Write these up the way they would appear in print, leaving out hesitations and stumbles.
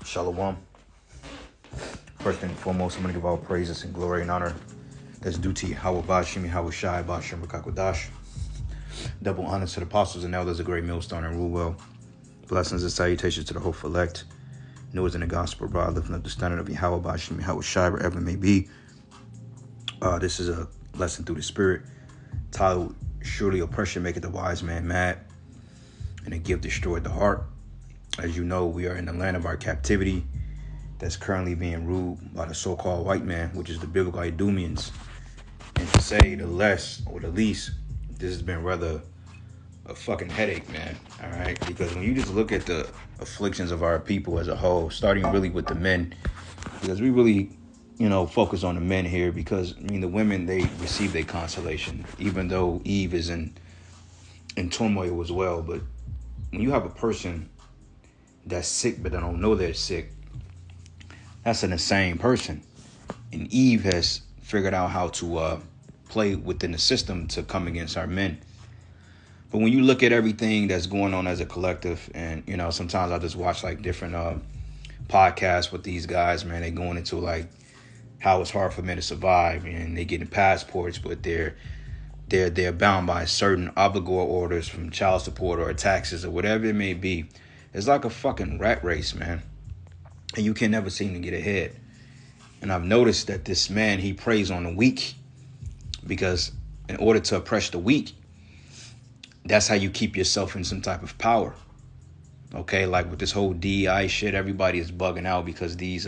Shalom. First and foremost, I'm going to give all praises and glory and honor that's due to Yahweh Bashim, Yahweh Shai, Bashim, Rakakwadash. Double honors to the apostles and elders, a great millstone and rule well. Blessings and salutations to the hopeful elect. News in the gospel, brother, lifting up the standard of Yahweh Bashim, Yahweh Shai, wherever it may be. This is a lesson through the spirit titled, Surely Oppression Maketh the Wise Man Mad, and a gift destroyed the heart. As you know, we are in the land of our captivity that's currently being ruled by the so-called white man, which is the biblical Idumeans. And to say the less or the least, this has been rather a fucking headache, man. All right? Because when you just look at the afflictions of our people as a whole, starting really with the men, because we really, focus on the men here because, the women, they receive their consolation, even though Eve is in turmoil as well. But when you have a person that's sick but they don't know they're sick, that's an insane person. And Eve has figured out how to play within the system to come against our men. But when you look at everything that's going on as a collective, and, sometimes I just watch like different podcasts with these guys, man, they going into like how it's hard for men to survive, and they getting passports, but they're bound by certain obligor orders from child support or taxes or whatever it may be. It's like a fucking rat race, man. And you can never seem to get ahead. And I've noticed that this man, he preys on the weak, because in order to oppress the weak, that's how you keep yourself in some type of power. Okay, like with this whole DEI shit, everybody is bugging out because these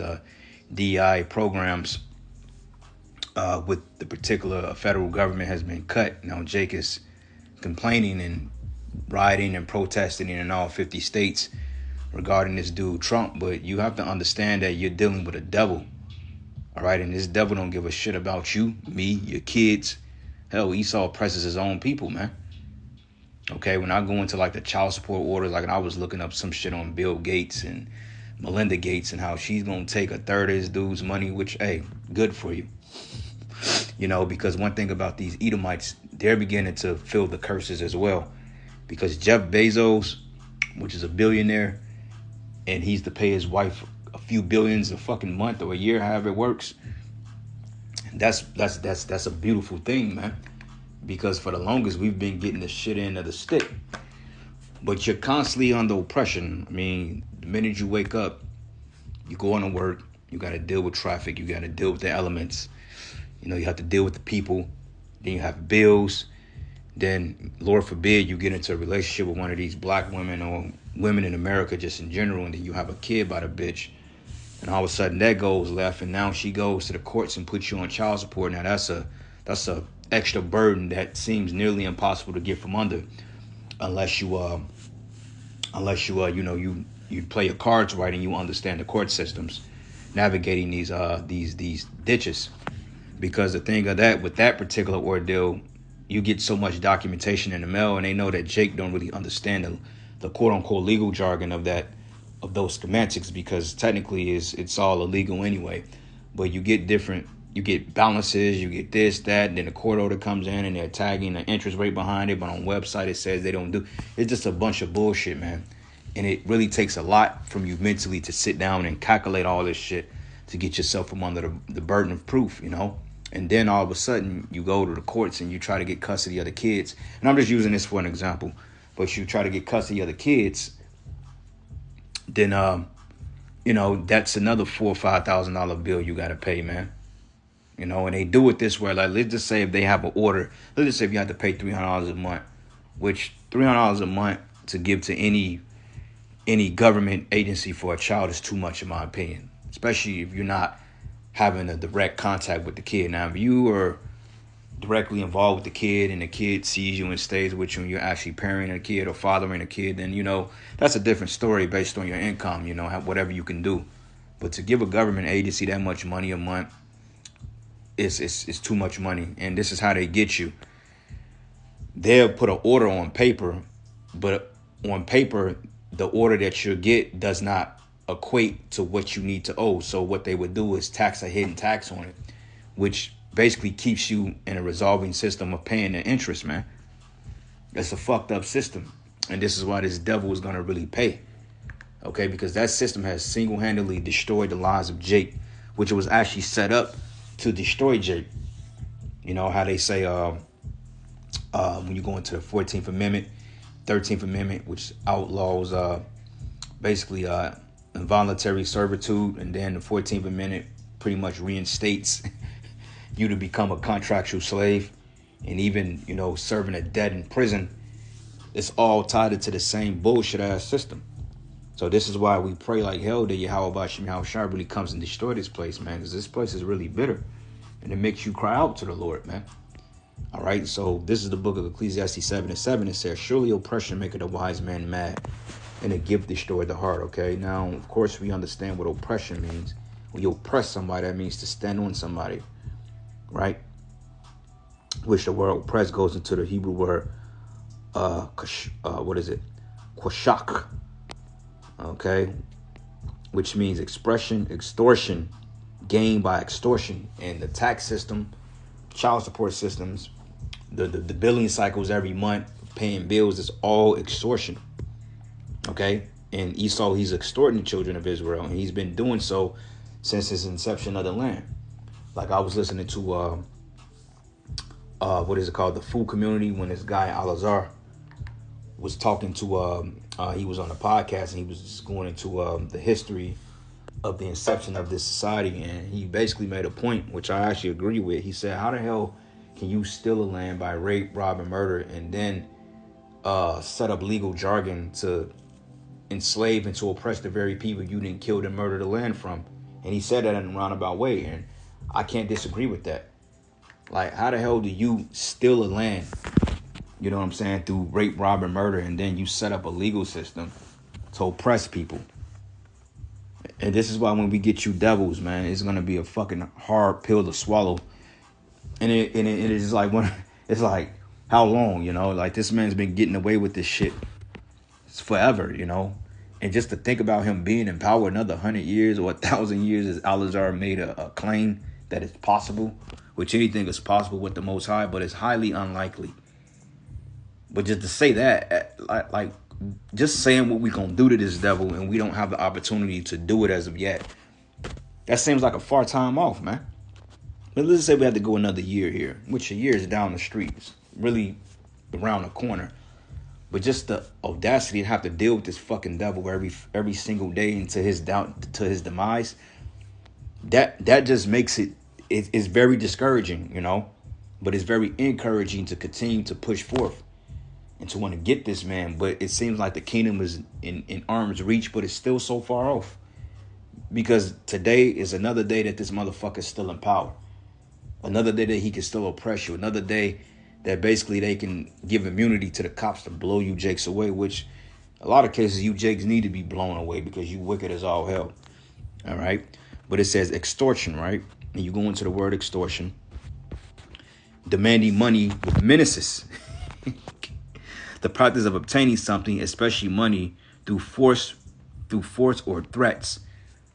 DEI programs with the particular federal government has been cut. Now Jake is complaining and rioting and protesting in all 50 states regarding this dude Trump, but you have to understand that you're dealing with a devil. All right, and this devil don't give a shit about you, me, your kids. Hell, Esau oppresses his own people, man. Okay, when I go into like the child support orders, like I was looking up some shit on Bill Gates and Melinda Gates and how she's gonna take a third of this dude's money, which, hey, good for you. Because one thing about these Edomites, they're beginning to feel the curses as well. Because Jeff Bezos, which is a billionaire, and he's to pay his wife a few billions a fucking month or a year, however it works. That's a beautiful thing, man. Because for the longest, we've been getting the shit end of the stick. But you're constantly under oppression. The minute you wake up, you go on to work, you got to deal with traffic, you got to deal with the elements. You have to deal with the people. Then you have bills. Then, Lord forbid, you get into a relationship with one of these black women or women in America just in general, and then you have a kid by the bitch. And all of a sudden that goes left, and now she goes to the courts and puts you on child support. Now that's a extra burden that seems nearly impossible to get from under, unless you play your cards right and you understand the court systems navigating these ditches. Because the thing of that, with that particular ordeal, you get so much documentation in the mail, and they know that Jake don't really understand the quote unquote legal jargon of those semantics, because technically it's all illegal anyway. But you get balances, you get this, that, and then the court order comes in and they're tagging the interest rate behind it, but on website it says they don't do. It's just a bunch of bullshit, man. And it really takes a lot from you mentally to sit down and calculate all this shit to get yourself from under the burden of proof, And then all of a sudden you go to the courts and you try to get custody of the kids. And I'm just using this for an example, but you try to get custody of the kids, then that's another $4,000 or $5,000 bill you got to pay, man. And they do it this way. Like, let's just say if they have an order, let's just say if you have to pay $300 a month, which $300 a month to give to any government agency for a child is too much, in my opinion, especially if you're not having a direct contact with the kid. Now, if you are directly involved with the kid and the kid sees you and stays with you and you're actually parenting a kid or fathering a kid, then, that's a different story based on your income, whatever you can do. But to give a government agency that much money a month, it's too much money. And this is how they get you. They'll put an order on paper, but on paper, the order that you'll get does not equate to what you need to owe. So what they would do is tax a hidden tax on it, which basically keeps you in a resolving system of paying the interest, man. It's a fucked up system. And this is why this devil is going to really pay. Okay, because that system has single-handedly destroyed the lives of Jake, which was actually set up to destroy Jake. You know how they say when you go into the 14th Amendment, 13th Amendment, which outlaws basically involuntary servitude, and then the 14th Amendment pretty much reinstates you to become a contractual slave, and even, you know, serving a debt in prison. It's all tied into the same bullshit ass system. So this is why we pray like hell that Yahweh Bashim Yahushua really comes and destroy this place, man, because this place is really bitter, and it makes you cry out to the Lord, man. All right, so this is the book of Ecclesiastes 7:7. It says, surely oppression maketh a wise man mad, and a gift destroyed the heart. Okay, now, of course, we understand what oppression means. When you oppress somebody, that means to stand on somebody, right? Which the word oppress goes into the Hebrew word, what is it? Quashak, okay? Which means expression, extortion, gain by extortion. And the tax system, child support systems, the billing cycles every month, paying bills, is all extortion. Okay, and Esau, he's extorting the children of Israel, and he's been doing so since his inception of the land. Like I was listening to what is it called, the Food Community, when this guy Al-Azhar was talking to he was on a podcast, and he was just going into the history of the inception of this society, and he basically made a point which I actually agree with. He said, how the hell can you steal a land by rape, rob, and murder, and then set up legal jargon to enslave and to oppress the very people you didn't kill and murder the land from? And he said that in a roundabout way, and I can't disagree with that. Like, how the hell do you steal a land, you know what I'm saying, through rape, rob, and murder, and then you set up a legal system to oppress people? And this is why when we get you devils, man, it's gonna be a fucking hard pill to swallow. And it is like, when it's like, how long, you know? Like, this man's been getting away with this shit forever, you know. And just to think about him being in power another 100 years or 1,000 years, as Al-Azhar made a claim that it's possible, which anything is possible with the Most High, but it's highly unlikely. But just to say that, like just saying what we gonna do to this devil, and we don't have the opportunity to do it as of yet, that seems like a far time off, man. But let's say we have to go another year here, which a year is down the street, it's really around the corner. But just the audacity to have to deal with this fucking devil every single day into his demise, that just makes it's very discouraging, you know. But it's very encouraging to continue to push forth and to want to get this man. But it seems like the kingdom is in arm's reach, but it's still so far off. Because today is another day that this motherfucker is still in power. Another day that he can still oppress you. Another day that basically they can give immunity to the cops to blow you Jakes away, which a lot of cases you Jakes need to be blown away because you wicked as all hell. All right. But it says extortion, right? And you go into the word extortion, demanding money with menaces. The practice of obtaining something, especially money, through force or threats.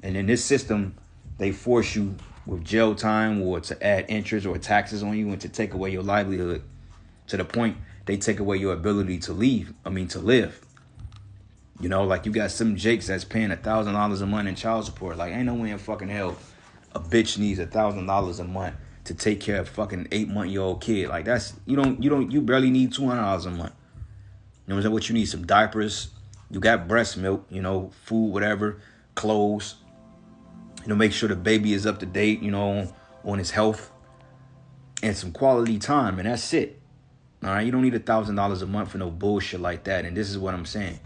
And in this system, they force you with jail time or to add interest or taxes on you and to take away your livelihood, to the point they take away your ability to live. You know, like you got some Jakes that's paying $1,000 a month in child support. Like, ain't no way in fucking hell a bitch needs $1,000 a month to take care of a fucking 8-month-old kid. Like, that's, you barely need $200 a month. You know what I'm saying? What you need, some diapers, you got breast milk, you know, food, whatever, clothes, you know, make sure the baby is up to date, you know, on his health, and some quality time, and that's it. All right, you don't need $1,000 a month for no bullshit like that. And this is what I'm saying.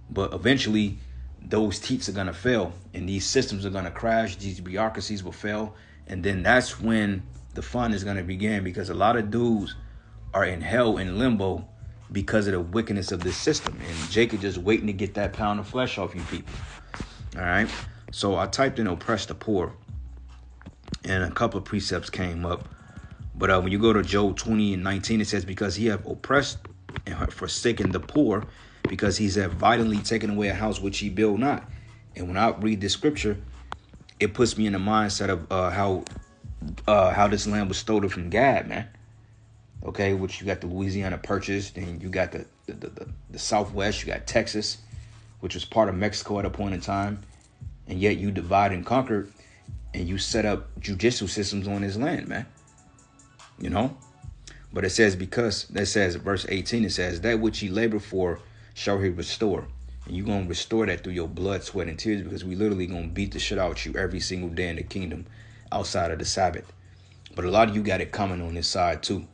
But eventually, those teats are gonna fail, and these systems are gonna crash. These bureaucracies will fail, and then that's when the fun is gonna begin. Because a lot of dudes are in hell, in limbo, because of the wickedness of this system. And Jake is just waiting to get that pound of flesh off you people. All right. So I typed in oppress the poor, and a couple of precepts came up. But when you go to Job 20:19, it says, because he have oppressed and forsaken the poor, because he's have violently taken away a house which he built not. And when I read this scripture, it puts me in the mindset of how this land was stolen from Gad, man. Okay, which you got the Louisiana Purchase, and you got the Southwest, you got Texas, which was part of Mexico at a point in time, and yet you divide and conquered, and you set up judicial systems on this land, man. You know? But it says, verse 18, it says, that which ye labor for shall he restore. And you're going to restore that through your blood, sweat, and tears, because we literally going to beat the shit out you every single day in the kingdom outside of the Sabbath. But a lot of you got it coming on this side too.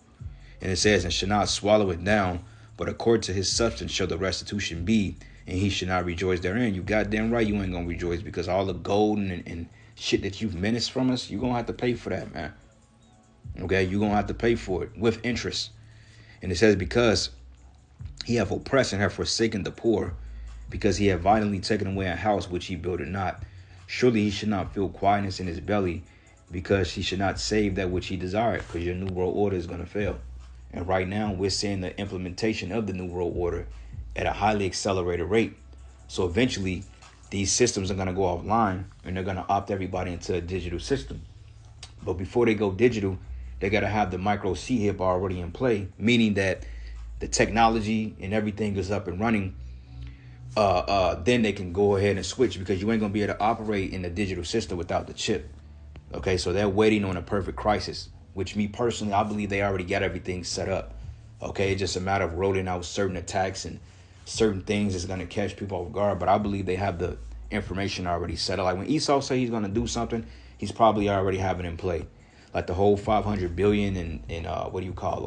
And it says, and shall not swallow it down, but according to his substance shall the restitution be, and he should not rejoice therein. You goddamn right you ain't going to rejoice, because all the gold and shit that you've menaced from us, you're going to have to pay for that, man. Okay, you're going to have to pay for it with interest. And it says, because he have oppressed and have forsaken the poor, because he have violently taken away a house which he builded not. Surely he should not feel quietness in his belly, because he should not save that which he desired, because your new world order is going to fail. And right now we're seeing the implementation of the new world order at a highly accelerated rate. So eventually these systems are going to go offline, and they're going to opt everybody into a digital system. But before they go digital, they got to have the micro C-HIP already in play, meaning that the technology and everything is up and running. Then they can go ahead and switch, because you ain't going to be able to operate in the digital system without the chip. Okay, so they're waiting on a perfect crisis, which me personally, I believe they already got everything set up. Okay, it's just a matter of rolling out certain attacks and certain things that's going to catch people off guard. But I believe they have the information already set up. Like when Esau say he's going to do something, he's probably already having it in play. Like the whole 500 billion and what do you call,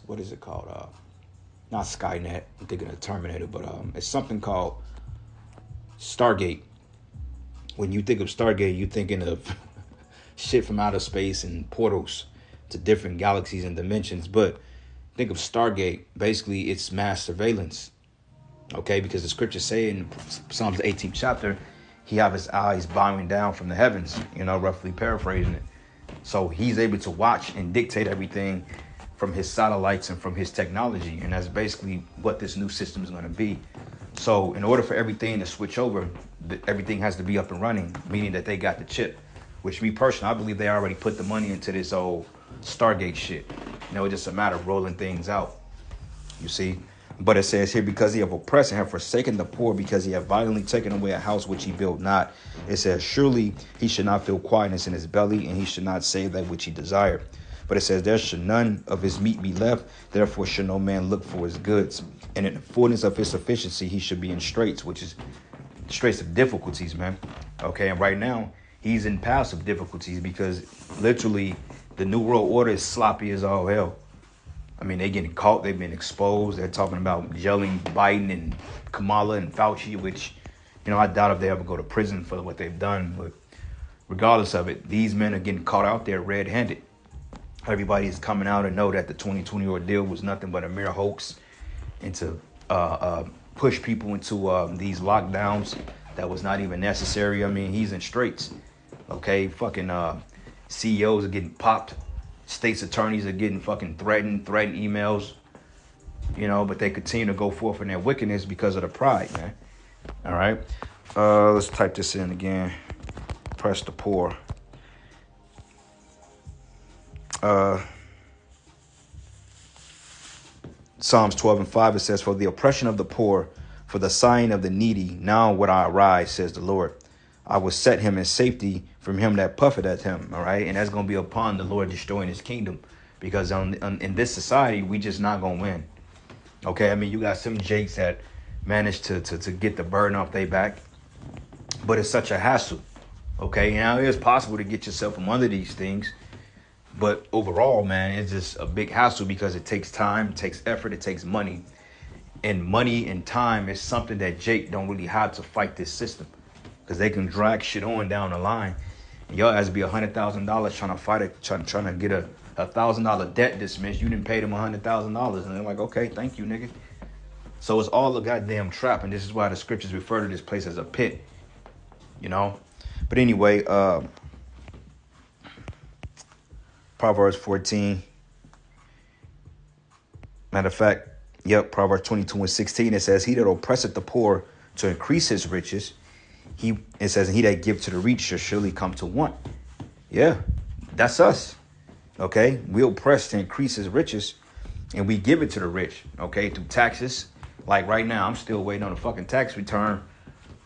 what is it called? Not Skynet, I'm thinking of Terminator, but it's something called Stargate. When you think of Stargate, you're thinking of shit from outer space and portals to different galaxies and dimensions. But think of Stargate, basically it's mass surveillance. Okay, because the scriptures say in Psalms 18th chapter, he have his eyes bowing down from the heavens, roughly paraphrasing it. So he's able to watch and dictate everything from his satellites and from his technology. And that's basically what this new system is going to be. So in order for everything to switch over, everything has to be up and running, meaning that they got the chip, which me personally, I believe they already put the money into this old Stargate shit. It's just a matter of rolling things out, you see. But it says here, because he have oppressed and have forsaken the poor, because he have violently taken away a house which he built not. It says, surely he should not feel quietness in his belly, and he should not save that which he desired. But it says, there should none of his meat be left, therefore should no man look for his goods. And in the fullness of his sufficiency, he should be in straits, which is straits of difficulties, man. Okay, and right now, he's in passive difficulties, because literally the New World Order is sloppy as all hell. I mean, they getting caught. They've been exposed. They're talking about jailing Biden and Kamala and Fauci, which, I doubt if they ever go to prison for what they've done. But regardless of it, these men are getting caught out there red-handed. Everybody is coming out and know that the 2020 ordeal was nothing but a mere hoax, and to push people into these lockdowns that was not even necessary. I mean, he's in straits. Okay, fucking CEOs are getting popped. States attorneys are getting fucking threatened emails, but they continue to go forth in their wickedness because of the pride, man. All right. Let's type this in again. Press the poor. Psalms 12:5, it says, for the oppression of the poor, for the sighing of the needy, now would I arise, says the Lord. I will set him in safety from him that puffeth at him. All right. And that's going to be upon the Lord destroying his kingdom, because in this society, we just not going to win. Okay. I mean, you got some jakes that managed to get the burden off their back, but it's such a hassle. Okay. Now it is possible to get yourself from under these things, but overall, man, it's just a big hassle, because it takes time, it takes effort, it takes money. And money and time is something that Jake don't really have to fight this system, because they can drag shit on down the line. And y'all has to be $100,000 trying to fight it, trying to get a $1,000 debt dismissed. You didn't pay them $100,000, and they're like, okay, thank you, nigga. So it's all a goddamn trap, and this is why the scriptures refer to this place as a pit, But anyway, Proverbs 14. Matter of fact, Proverbs 22:16, it says, he that oppresseth the poor to increase his riches, it says, and he that give to the rich shall surely come to want. Yeah, that's us. Okay, we oppress to increase his riches, and we give it to the rich, okay, through taxes. Like right now, I'm still waiting on a fucking tax return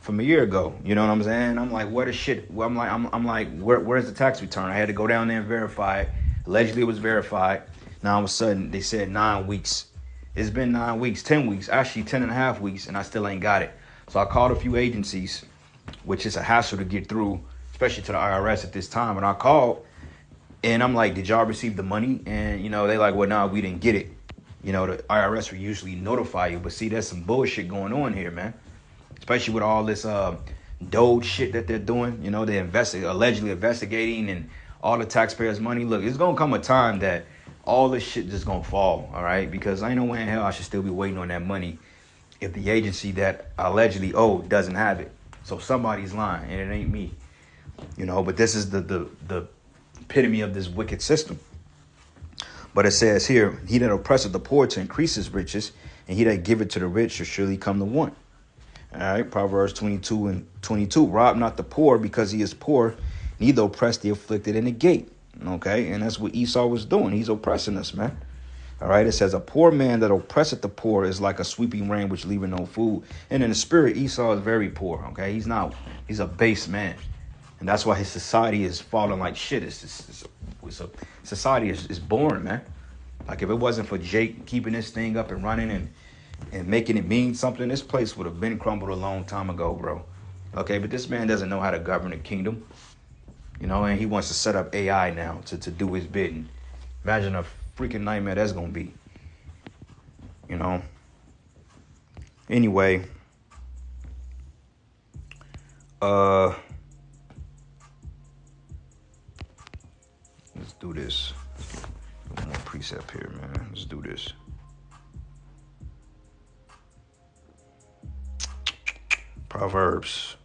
from a year ago. You know what I'm saying? I'm like, where the shit? Well, I'm like, where's the tax return? I had to go down there and verify it. Allegedly, it was verified. Now all of a sudden, they said 9 weeks. It's been 9 weeks, 10 weeks, actually 10 and a half weeks, and I still ain't got it. So I called a few agencies, which is a hassle to get through, especially to the IRS at this time. And I called, and I'm like, did y'all receive the money? And, you know, they like, well, no, we didn't get it. You know, the IRS will usually notify you. But see, there's some bullshit going on here, man. Especially with all this Doge shit that they're doing. You know, they're allegedly investigating and all the taxpayers' money. Look, it's going to come a time that all this shit just going to fall, all right? Because I know when in hell I should still be waiting on that money if the agency that I allegedly owed doesn't have it. So somebody's lying, and it ain't me. You know, but this is the epitome of this wicked system. But it says here, he that oppresseth the poor to increase his riches, and he that giveth to the rich shall surely come to want. All right, Proverbs 22:22. Rob not the poor because he is poor, neither oppress the afflicted in the gate. Okay, and that's what Esau was doing. He's oppressing us, man. All right, it says, a poor man that oppresseth the poor is like a sweeping rain which leaveth no food. And in the spirit, Esau is very poor. Okay, he's a base man. And that's why his society is falling like shit. Society is boring, man. Like if it wasn't for Jake keeping this thing up and running and making it mean something, this place would have been crumbled a long time ago, bro. Okay, but this man doesn't know how to govern a kingdom. You know, and he wants to set up AI now to do his bidding. Imagine a freaking nightmare that's going to be. You know. Anyway. Let's do this. One more precept here, man. Let's do this. Proverbs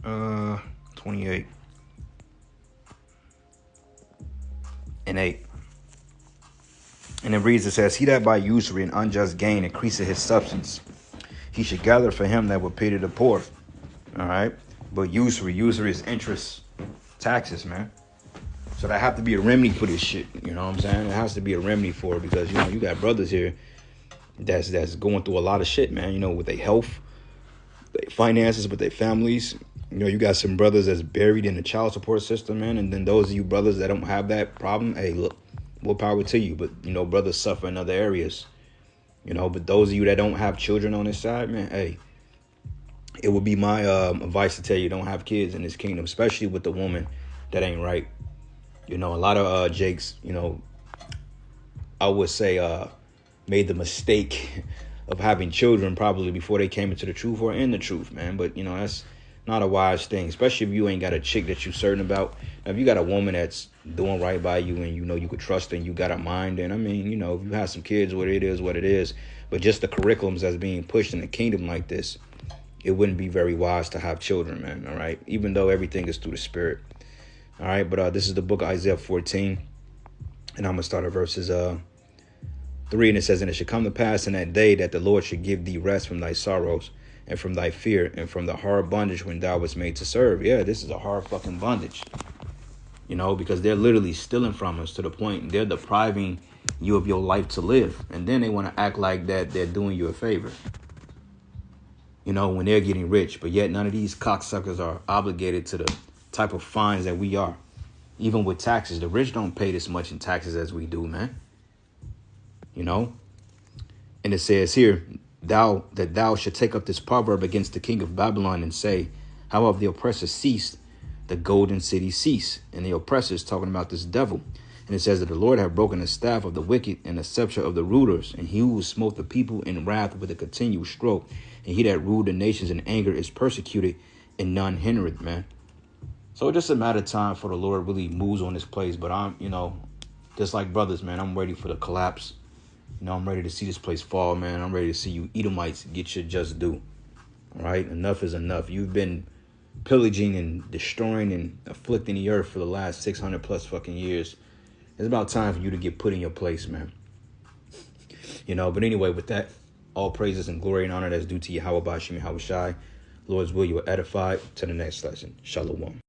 28 and 8. And it reads, it says, he that by usury and unjust gain increaseth his substance, he should gather for him that will pity the poor. All right. But usury is interest, taxes, man. So there have to be a remedy for this shit. You know what I'm saying? There has to be a remedy for it because, you know, you got brothers here that's going through a lot of shit, man, you know, with their health, their finances, with their families. You know, you got some brothers that's buried in the child support system, man. And then those of you brothers that don't have that problem, hey, look, more power to you. But, you know, brothers suffer in other areas. You know, but those of you that don't have children on this side, man, hey, it would be my advice to tell you don't have kids in this kingdom, especially with the woman that ain't right. You know, a lot of Jakes, you know, I would say made the mistake of having children probably before they came into the truth or in the truth, man. But, you know, that's not a wise thing, especially if you ain't got a chick that you're certain about. Now, if you got a woman that's doing right by you and you know you could trust her and you got a mind, and I mean, you know, if you have some kids, what it is. But just the curriculums that's being pushed in the kingdom like this, it wouldn't be very wise to have children, man. All right. Even though everything is through the spirit. All right. But this is the book of Isaiah 14. And I'm going to start at verses 3. And it says, and it should come to pass in that day that the Lord should give thee rest from thy sorrows and from thy fear and from the hard bondage when thou wast made to serve. Yeah, this is a hard fucking bondage. You know, because they're literally stealing from us to the point they're depriving you of your life to live. And then they want to act like that they're doing you a favor. You know, when they're getting rich. But yet none of these cocksuckers are obligated to the type of fines that we are. Even with taxes, the rich don't pay this much in taxes as we do, man. You know, and it says here, thou should take up this proverb against the king of Babylon and say, how have the oppressors ceased, the golden city cease? And the oppressor is talking about this devil. And it says that the Lord have broken the staff of the wicked and the scepter of the rulers, and he who smote the people in wrath with a continual stroke, and he that ruled the nations in anger is persecuted, and none hindereth, man. So it's just a matter of time for the Lord really moves on this place. But I'm, you know, just like brothers, man, I'm ready for the collapse. You know, I'm ready to see this place fall, man. I'm ready to see you Edomites get your just due. All right, enough is enough. You've been pillaging and destroying and afflicting the earth for the last 600 plus fucking years. It's about time for you to get put in your place, man. You know, but anyway, with that, all praises and glory and honor that's due to Yahweh Bashim Yahweh Shai. Lord's will, you are edified. To the next lesson. Shalom.